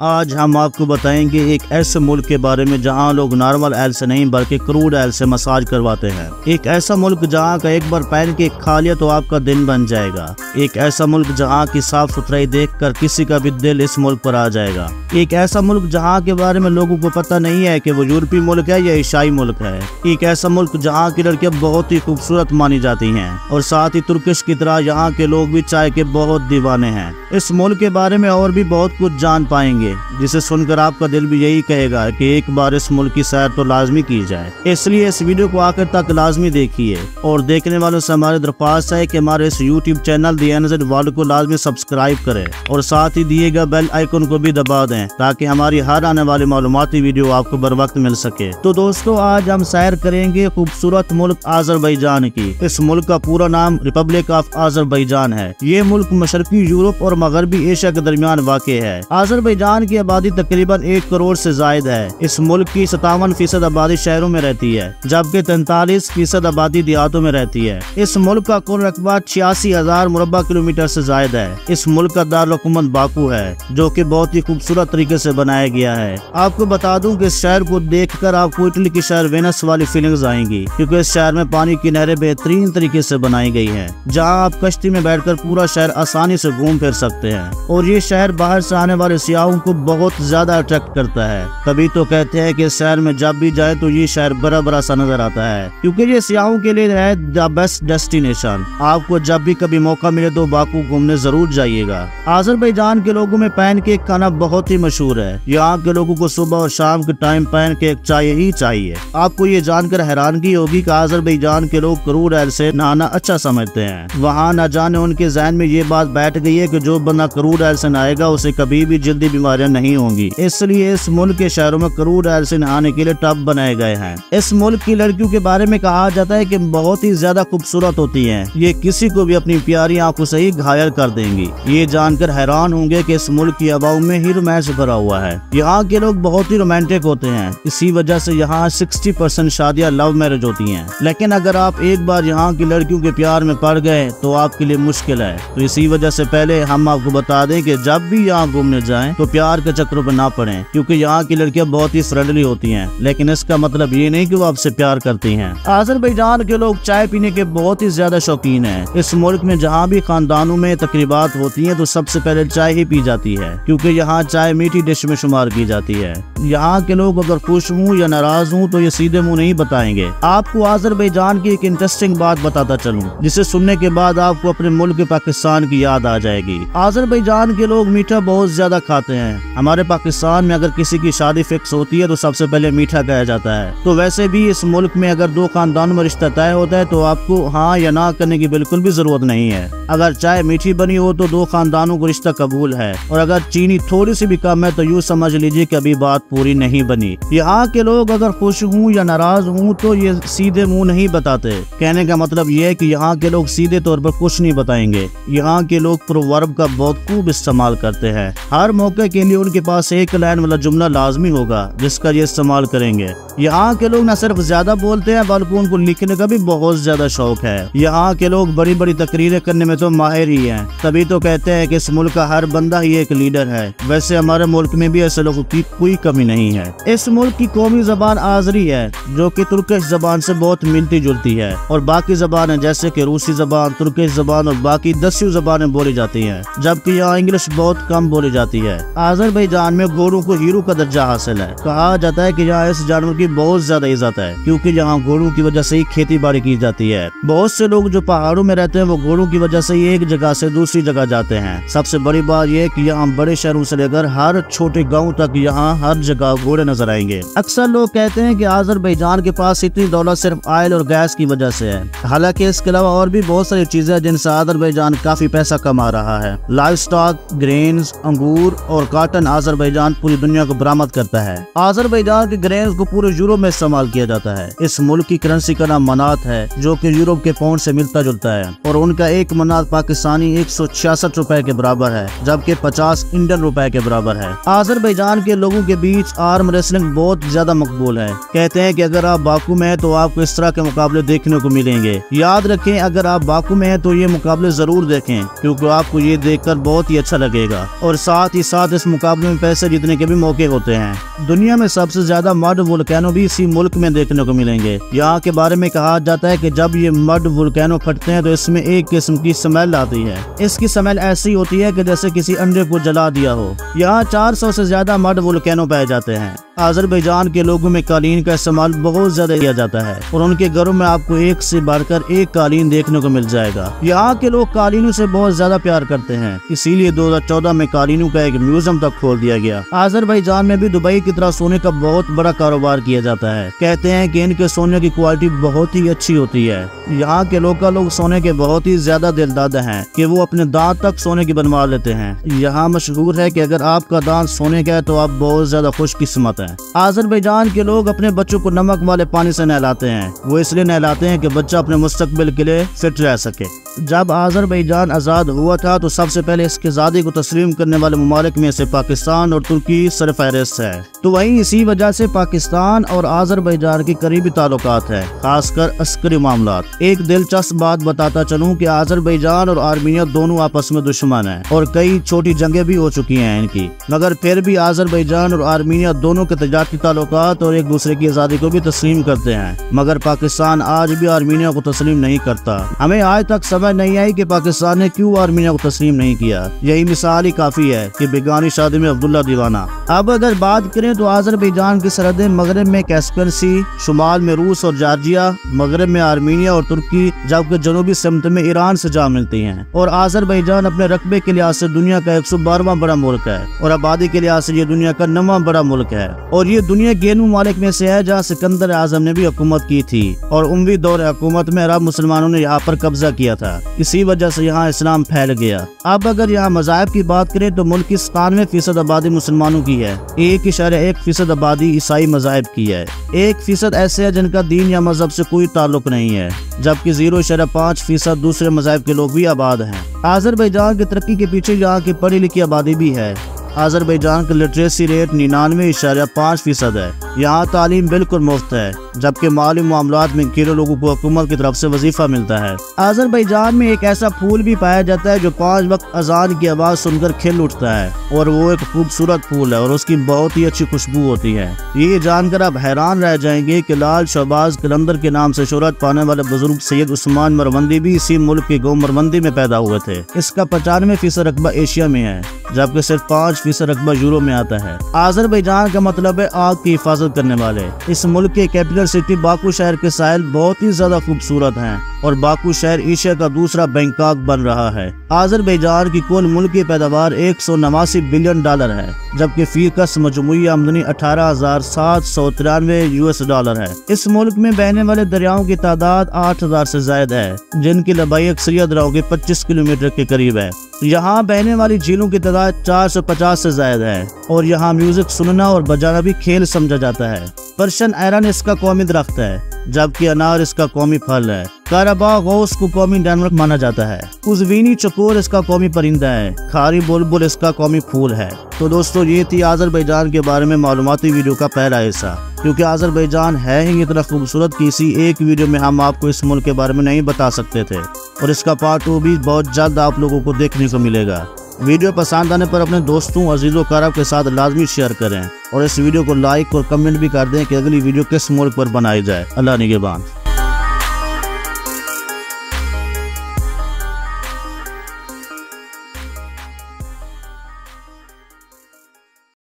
आज हम आपको बताएंगे एक ऐसे मुल्क के बारे में जहां लोग नॉर्मल ऑयल से नहीं बल्कि क्रूड ऑयल से मसाज करवाते हैं। एक ऐसा मुल्क जहां का एक बार पहन के खा लिया तो आपका दिन बन जाएगा। एक ऐसा मुल्क जहां की साफ सुथराई देखकर किसी का भी दिल इस मुल्क पर आ जाएगा। एक ऐसा मुल्क जहां के बारे में लोगों को पता नहीं है कि वो यूरोपीय मुल्क है या ईसाई मुल्क है। एक ऐसा मुल्क जहां की लड़कियां बहुत ही खूबसूरत मानी जाती हैं और साथ ही तुर्किश की तरह यहाँ के लोग भी चाय के बहुत दीवाने हैं। इस मुल्क के बारे में और भी बहुत कुछ जान पाएंगे जिसे सुनकर आपका दिल भी यही कहेगा कि एक बार इस मुल्क की सैर तो लाजमी की जाए। इसलिए इस वीडियो को आखिर तक लाजमी देखिए और देखने वालों से हमारी दरख्वास्त है कि हमारे इस यूट्यूब चैनल दी एनजेड वर्ल्ड को लाजमी सब्सक्राइब करें और साथ ही दिए गए बेल आइकन को भी दबा दें ताकि हमारी हर आने वाली मालूमाती वीडियो आपको बर वक्त मिल सके। तो दोस्तों, आज हम सैर करेंगे खूबसूरत मुल्क आज़रबैजान की। इस मुल्क का पूरा नाम रिपब्लिक ऑफ आज़रबैजान है। ये मुल्क मशरकी यूरोप और मगरबी एशिया के दरमियान वाक़े है। आज़रबैजान की आबादी तकरीबन 1 करोड़ से जायद है। इस मुल्क की 57% आबादी शहरों में रहती है जबकि 43% आबादी देहातों में रहती है। इस मुल्क का कुल रकबा 86,000 मुरब्बा किलोमीटर से जायद है। इस मुल्क का दारुल-हुकूमत बाकू है जो कि बहुत ही खूबसूरत तरीके से बनाया गया है। आपको बता दूं कि इस शहर को देखकर आपको इटली की शहर वेनिस वाली फीलिंग्स आएंगी क्योंकि इस शहर में पानी की नहरें बेहतरीन तरीके से बनाई गई है जहां आप कश्ती में बैठकर पूरा शहर आसानी से घूम फिर सकते हैं। और ये शहर बाहर से आने वाले सियाहों को बहुत ज्यादा अट्रैक्ट करता है। तभी तो कहते हैं कि इस शहर में जब भी जाए तो ये शहर बड़ा बड़ा सा नजर आता है क्योंकि ये सियाहों के लिए है द बेस्ट डेस्टिनेशन। आपको जब भी कभी मौका मिले तो बाकू घूमने जरूर जाइएगा। आज़रबैजान के लोगों में पैनकेक खाना बहुत ही मशहूर है। यहाँ के लोगों को सुबह और शाम के टाइम पैनकेक चाहिए ही चाहिए। आपको ये जानकर हैरानगी होगी कि आज़रबैजान के लोग क्रूड ऑयल से नहाना अच्छा समझते हैं। वहाँ न जाने उनके ज़हन में ये बात बैठ गई है कि जो बंदा क्रूड ऑयल से नहाएगा उसे कभी भी जल्दी बीमारियां नहीं होंगी। इसलिए इस मुल्क के शहरों में क्रूड ऑयल से नहाने के लिए टब बनाए गए हैं। इस मुल्क की लड़कियों के बारे में कहा जाता है कि बहुत ही ज्यादा खूबसूरत होती हैं। ये किसी को भी अपनी प्यारी आंखों से ही घायल कर देंगी। ये जानकर हैरान होंगे कि इस मुल्क की हवाओं में ही रोमांस भरा हुआ है। यहाँ के लोग बहुत ही रोमांटिक होते हैं। इसी वजह से यहाँ 60% शादियाँ लव मैरिज होती हैं। लेकिन अगर आप एक बार यहाँ की लड़कियों के प्यार में पड़ गए तो आपके लिए मुश्किल है। तो इसी वजह से पहले हम आपको बता दें कि जब भी यहाँ घूमने जाएं तो प्यार के चक्करों पर ना पड़ें क्योंकि यहाँ की लड़कियां बहुत ही फ्रेंडली होती हैं। लेकिन इसका मतलब ये नहीं कि वो आपसे प्यार करती हैं। आज़रबैजान के लोग चाय पीने के बहुत ही ज्यादा शौकीन हैं। इस मुल्क में जहाँ भी खानदानों में तकरीबात होती हैं तो सबसे पहले चाय ही पी जाती है क्योंकि यहाँ चाय मीठी डिश में शुमार की जाती है। यहाँ के लोग अगर खुश हों या नाराज हों तो ये सीधे मुँह नहीं बताएंगे। आपको आज़रबैजान की एक इंटरेस्टिंग बात बताता चलूँ जिसे सुनने के बाद आपको अपने मुल्क पाकिस्तान की याद आ जाएगी। आज़रबैजान के लोग मीठा बहुत ज्यादा खाते हैं। हमारे पाकिस्तान में अगर किसी की शादी फिक्स होती है तो सबसे पहले मीठा खाया जाता है। तो वैसे भी इस मुल्क में अगर 2 खानदानों में रिश्ता तय होता है तो आपको हाँ या ना करने की बिल्कुल भी जरूरत नहीं है। अगर चाय मीठी बनी हो तो 2 खानदानों को रिश्ता कबूल है और अगर चीनी थोड़ी सी भी कम है तो यूँ समझ लीजिए कि अभी बात पूरी नहीं बनी। यहाँ के लोग अगर खुश हूँ या नाराज हूँ तो ये सीधे मुँह नहीं बताते। कहने का मतलब ये है कि यहाँ के लोग सीधे तौर पर कुछ नहीं बताएंगे। यहाँ के लोग प्रोवर्ब का बहुत खूब इस्तेमाल करते हैं। हर मौके के लिए उनके पास एक लाइन वाला जुमला लाजमी होगा जिसका ये इस्तेमाल करेंगे। यहाँ के लोग न सिर्फ ज्यादा बोलते हैं बल्कि उनको लिखने का भी बहुत ज्यादा शौक है। यहाँ के लोग बड़ी बड़ी तकरीरें करने में तो माहिर ही हैं। तभी तो कहते हैं कि इस मुल्क का हर बंदा ही एक लीडर है। वैसे हमारे मुल्क में भी ऐसे लोगों की कोई कमी नहीं है। इस मुल्क की कौमी जबान आज़री है जो कि तुर्किश जबान से बहुत मिलती जुलती है और बाकी जबानें जैसे कि रूसी जबान, तुर्किश जबान और बाकी 10 जबानें बोली जाती हैं जबकि यहाँ इंग्लिश बहुत कम बोली जाती है। आज़रबैजान में घोड़ों को हीरो का दर्जा हासिल है। कहा जाता है कि यहाँ इस जानवर की बहुत ज्यादा इज्जत है क्योंकि यहाँ घोड़ों की वजह से ही खेती बाड़ी की जाती है। बहुत से लोग जो पहाड़ों में रहते हैं वो घोड़ों की वजह से ही एक जगह से दूसरी जगह जाते हैं। सबसे बड़ी बात यह कि यहाँ बड़े शहरों से लेकर हर छोटे गाँव तक यहाँ हर जगह घोड़े नजर आएंगे। अक्सर लोग कहते हैं कि आज़रबैजान के पास इतनी दौलत सिर्फ ऑयल और गैस की वजह से है। हालांकि इसके अलावा और भी बहुत सारी चीजें हैं जिनसे आज़रबैजान काफी पैसा कमा रहा है। लाइव स्टॉक, ग्रेन्स, अंगूर और कॉटन आज़रबैजान पूरी दुनिया को बरामद करता है। आज़रबैजान के ग्रेन्स को पूरे यूरोप में इस्तेमाल किया जाता है। इस मुल्क की करेंसी का नाम मनात है जो कि यूरोप के पाउंड से मिलता जुलता है और उनका एक मनात पाकिस्तानी 166 रुपए के बराबर है जबकि 50 इंडियन रुपए के बराबर है। आज़रबैजान के लोगों के बीच आर्म रेसलिंग बहुत ज्यादा मकबूल है। कहते हैं कि अगर आप बाकू में हैं तो आपको इस तरह के मुकाबले देखने को मिलेंगे। याद रखें, अगर आप बाकू में हैं तो ये मुकाबले जरूर देखें क्योंकि आपको ये देखकर बहुत ही अच्छा लगेगा और साथ ही साथ इस मुकाबले में पैसे जीतने के भी मौके होते हैं। दुनिया में सबसे ज्यादा मड वोल्केनो भी इसी मुल्क में देखने को मिलेंगे। यहाँ के बारे में कहा जाता है कि जब ये मड वोल्केनो फटते हैं तो इसमें एक किस्म की स्मेल आती है। इसकी स्मेल ऐसी होती है कि जैसे किसी अंडे को जला दिया हो। यहाँ 400 से ज्यादा मड वोल्केनो पाए जाते हैं। अजरबैजान के लोगों में कालीन का इस्तेमाल बहुत ज्यादा किया जाता है और उनके घरों में आपको एक से बढ़कर एक कालीन देखने को मिल जाएगा। यहाँ के लोग कालीनों से बहुत ज्यादा प्यार करते हैं, इसीलिए 2014 में कालीनों का एक म्यूजियम तक खोल दिया गया। अजरबैजान में भी दुबई की तरह सोने का बहुत बड़ा कारोबार किया जाता है। कहते हैं कि इनके सोने की क्वालिटी बहुत ही अच्छी होती है। यहाँ के लोग सोने के बहुत ही ज्यादा दिलदाद हैं कि वो अपने दांत तक सोने की बनवा लेते हैं। यहाँ मशहूर है कि अगर आपका दांत सोने का है तो आप बहुत ज्यादा खुशकिस्मत हैं। अजरबैजान के लोग अपने बच्चों को नमक वाले पानी से नहलाते हैं। वो इसलिए नहलाते हैं कि बच्चा अपने मुस्तकबिल के लिए फिट रह सके। जब अजरबैजान आजाद हुआ था तो सबसे पहले इसकी आजादी को तस्लीम करने वाले ममालिक में से पाकिस्तान और तुर्की सरफहरिस्त है। तो वहीं इसी वजह से पाकिस्तान और अजरबैजान की करीबी ताल्लुकात है, खासकर अस्करी मामलात। एक दिलचस्प बात बताता चलूं कि अजरबैजान और आर्मीनिया दोनों आपस में दुश्मन हैं और कई छोटी जंगें भी हो चुकी हैं इनकी, मगर फिर भी अजरबैजान और आर्मीनिया दोनों के तजारती ताल्लुकात और एक दूसरे की आजादी को भी तस्लीम करते हैं। मगर पाकिस्तान आज भी आर्मीनिया को तस्लीम नहीं करता। हमें आज तक समझ नहीं आई कि पाकिस्तान ने क्यों आर्मीनिया को तस्लीम नहीं किया। यही मिसाल ही काफी है कि बेगानी शादी में अब्दुल्ला दीवाना। अब अगर बात करें तो अजरबैजान की सरहदें मगरब में कैस्पियन सी, शुमाल में रूस और जॉर्जिया, मगरब में आर्मीनिया और तुर्की, जबकि जनूबी सिमत में ईरान से जा मिलती हैं। और अजरबैजान अपने रकबे के लिहाज से दुनिया का 112वां बड़ा मुल्क है और आबादी के लिहाज से ये दुनिया का 9वां बड़ा मुल्क है। और ये दुनिया के उन ममालिक में से है जहाँ सिकंदर आजम ने भी हुकूमत की थी और उमवी दौर हुकूमत में अरब मुसलमानों ने यहाँ पर कब्जा किया था। इसी वजह से यहाँ इस्लाम फैल गया। अब अगर यहाँ मज़ाहिब की बात करें तो मुल्क की 97% आबादी मुसलमानों की है, 1.1% आबादी ईसाई मज़ाहिब की है, 1% ऐसे है जिनका दीन या मजहब से कोई ताल्लुक नहीं है, जबकि 0.5% दूसरे मज़ाहिब के लोग भी आबाद हैं। अजरबैजान की तरक्की के पीछे यहाँ की पढ़ी लिखी आबादी भी है। अजरबैजान का लिटरेसी रेट 99.5% है। यहाँ तालीम बिल्कुल मुफ्त है, जबकि माली मामलात में किलो लोगों को हुकूमत की तरफ से वजीफा मिलता है। अजरबैजान में एक ऐसा फूल भी पाया जाता है जो 5 वक्त अजान की आवाज सुनकर खिल उठता है और वो एक खूबसूरत फूल है और उसकी बहुत ही अच्छी खुशबू होती है। ये जानकर आप हैरान रह जाएंगे कि लाल शहबाज कलंदर के नाम से शोहरत पाने वाले बुजुर्ग सैयद उस्मान मरवंदी भी इसी मुल्क के गाँव मरवंदी में पैदा हुए थे। इसका 95% रकबा एशिया में है, जबकि सिर्फ 5% रकबा यूरोप में आता है। अजरबैजान का मतलब है आग की हिफाजत करने वाले। इस मुल्क के कैपिटल सिटी बाकू शहर के साहिल बहुत ही ज्यादा खूबसूरत हैं और बाकू शहर एशिया का दूसरा बैंकॉक बन रहा है। अजरबैजान की कुल मुल्क की पैदावार $189 बिलियन है, जबकि फी कस मजमूई आमदनी $18,793 है। इस मुल्क में बहने वाले दरियाओं की तादाद 8000 से ज्यादा है, जिनकी लंबाई अक्सरियत दरियाओं के 25 किलोमीटर के करीब है। यहाँ बहने वाली झीलों की तादाद 450 से ज्यादा है और यहाँ म्यूजिक सुनना और बजाना भी खेल समझा जाता है। पर्शियन आयरन इसका कौमी दरख्त है, जबकि अनार इसका कौमी फल है। काराबाग गौस को कौमी जानवर माना जाता है। उज़वीनी चकोर इसका कौमी परिंदा है। खारी बुलबुल इसका कौमी फूल है। तो दोस्तों, ये थी अजरबैजान के बारे में मालूमाती वीडियो का पहला हिस्सा। क्योंकि अजरबैजान है ही इतना खूबसूरत कि इसी एक वीडियो में हम आपको इस मुल्क के बारे में नहीं बता सकते थे और इसका पार्ट 2 भी बहुत जल्द आप लोगों को देखने को मिलेगा। वीडियो पसंद आने पर अपने दोस्तों अजीजों कारब के साथ लाजमी शेयर करें और इस वीडियो को लाइक और कमेंट भी कर दें कि अगली वीडियो किस मुल्क पर बनाई जाए। अल्लाह निगहबान।